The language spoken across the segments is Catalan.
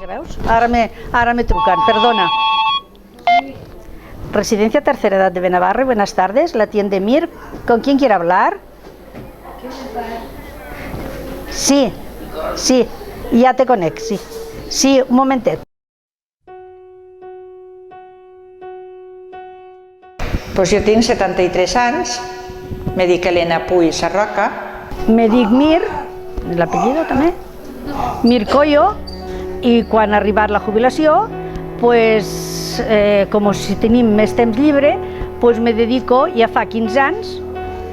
Veus? Ara me trucan, perdona. Residencia Tercera Edad de Benabarre, buenas tardes, la atiende Mir. ¿Con quién quiere hablar? Sí, sí, ja te conec, sí. Sí, un momentet. Pues jo tinc 73 anys, me dic Helena Puy Sarroca. Me dic Mir, l'apellido també, Mir Coyo, i quan ha arribat la jubilació, pues, com si tenim més temps lliure, pues me dedico, ja fa 15 anys,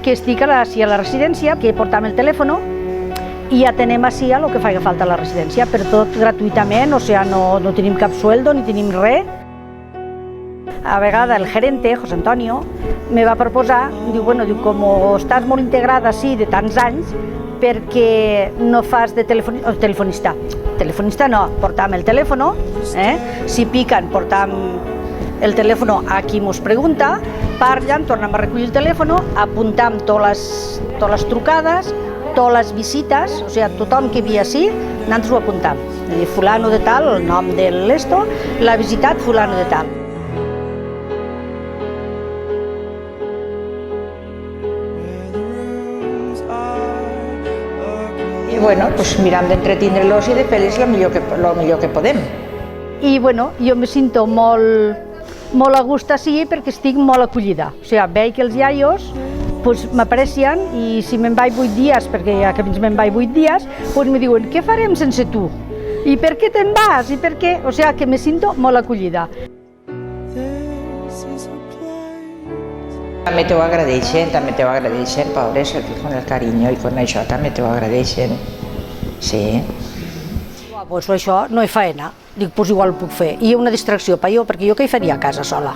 que estic a la residència, que portam el telèfon i atenem així a lo que faci falta a la residència, per tot gratuïtament, o sigui, no tenim cap sueldo ni tenim res. A vegada el gerente, José Antonio, me va proposar, diu, bueno, com estàs molt integrada així de tants anys, perquè no fas de telefonista. Telefonista no, portam el telèfon, si piquen portam el telèfon a qui mos pregunta, parlen, tornem a recollir el telèfon, apuntam totes les trucades, totes les visites, o sigui, tothom que havia així, nosaltres ho apuntam. Fulano de tal, el nom de l'esto, l'ha visitat fulano de tal. I bueno, pues miram d'entretindre-los i de fer-los el millor que podem. I bueno, jo me sento molt a gust així perquè estic molt acollida. O sigui, veig que els iaios m'aprecien i si me'n vaig 8 dies, perquè ja que me'n vaig 8 dies, me diuen, què farem sense tu? I per què te'n vas? I per què? O sigui, que me sento molt acollida. També t'ho agradeixen, pobres, con el carinyo i con això també t'ho agradeixen, sí. Pues això no és feina, dic, pues igual ho puc fer. I una distracció per jo, perquè jo què hi faria a casa sola?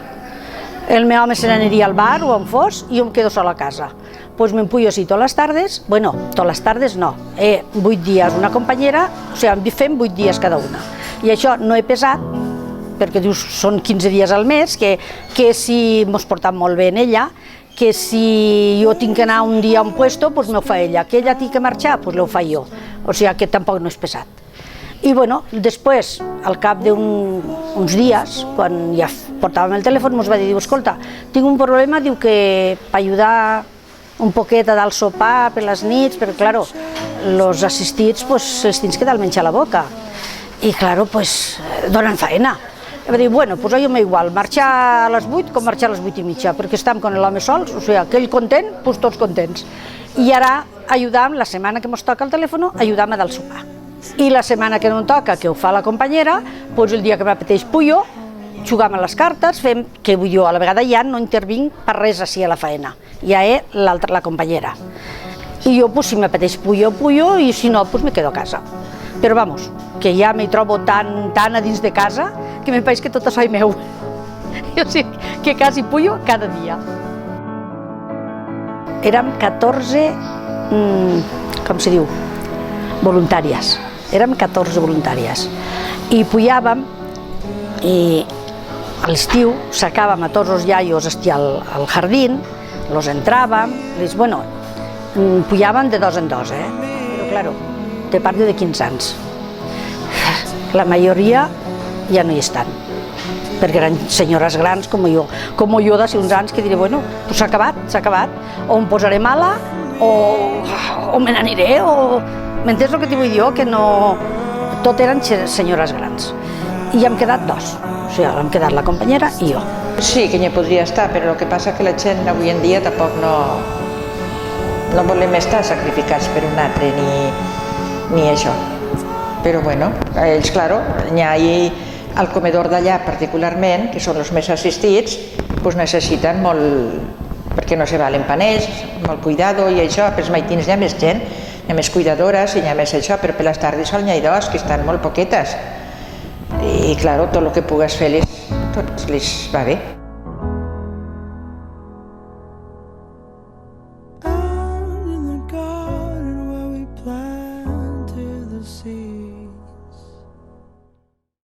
El meu home se n'aniria al bar o on fos i jo em quedo sola a casa. Pues m'empullo així totes les tardes, bueno, totes les tardes no, 8 dies una companyera, o sigui, fem 8 dies cada una. I això no he pesat, perquè dius, són 15 dies al mes, que si mos portam molt bé en ella, que si jo tinc que anar un dia a un puesto, doncs m'ho fa ella, que ella tinc que marxar, doncs l'ho fa jo, o sigui que tampoc no és pesat. I bueno, després, al cap d'uns dies, quan ja portàvem el telèfon, ens va dir, escolta, tinc un problema, diu que per ajudar un poquet a dar el sopar per les nits, perquè, clar, els assistits els tens que dar el menjar a la boca. I, clar, donen feina. Va dir, bueno, doncs jo m'és igual, marxar a les 8 com marxar a les 8 i mitja, perquè estem amb l'home sols, o sigui, aquell content, doncs tots contents. I ara ajudam, la setmana que ens toca el telèfon, ajudam a dar el sopar. I la setmana que no em toca, que ho fa la companyera, doncs el dia que m'apeteix pujo, jugam a les cartes, fem, que vull jo, a la vegada ja no intervinc per res així a la feina, ja és la companyera. I jo, si m'apeteix pujo, i si no, me quedo a casa. Però vamos, que ja m'hi trobo tan a dins de casa que me pareix que tot això és meu. Jo sé que quasi pujo cada dia. Érem 14, com se diu, voluntàries. Érem 14 voluntàries. I pujàvem i a l'estiu sacàvem a tots els iaios al jardín, los entràvem, bueno, pujàvem de 2 en 2, però clar, te parlo de 15 anys. La majoria ja no hi estan, perquè eren senyores grans com jo de 11 anys que diré, bueno, doncs s'ha acabat, o em posaré mala, o me n'aniré, o... M'entens el que t'hi vull dir? Que no... Tot eren senyores grans. I hem quedat 2, o sigui, hem quedat la companyera i jo. Sí, que n'hi podria estar, però el que passa que la gent avui en dia tampoc no volem estar sacrificats per un altre, ni això. Però bueno, ells, claro, n'hi ha al comedor d'allà particularment, que són els més assistits, doncs necessiten molt, perquè no se valen panells, molt cuidado i això, pels maitins hi ha més gent, hi ha més cuidadores i hi ha més això, però per les tardes sol n'hi ha 2, que estan molt poquetes. I, clar, tot el que pugues fer, tot les va bé.